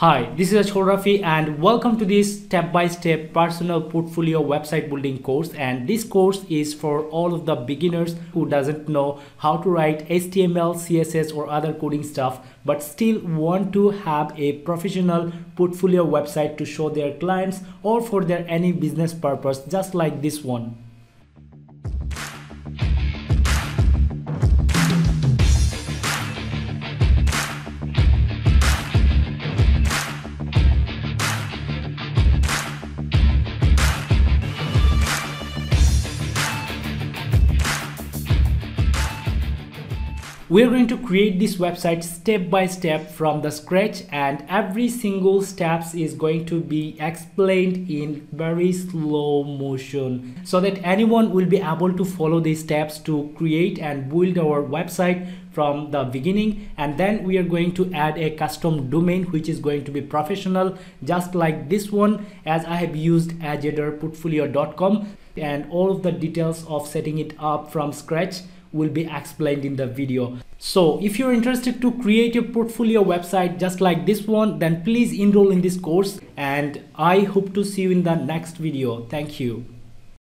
Hi, this is Rafi and welcome to this step-by-step personal portfolio website building course. And this course is for all of the beginners who doesn't know how to write HTML, CSS or other coding stuff, but still want to have a professional portfolio website to show their clients or for their any business purpose, just like this one. We're going to create this website step by step from the scratch, and every single steps is going to be explained in very slow motion so that anyone will be able to follow these steps to create and build our website from the beginning. And then we are going to add a custom domain which is going to be professional, just like this one, as I have used portfolio.com, and all of the details of setting it up from scratch will be explained in the video. So if you're interested to create a portfolio website just like this one, then please enroll in this course, and I hope to see you in the next video. Thank you.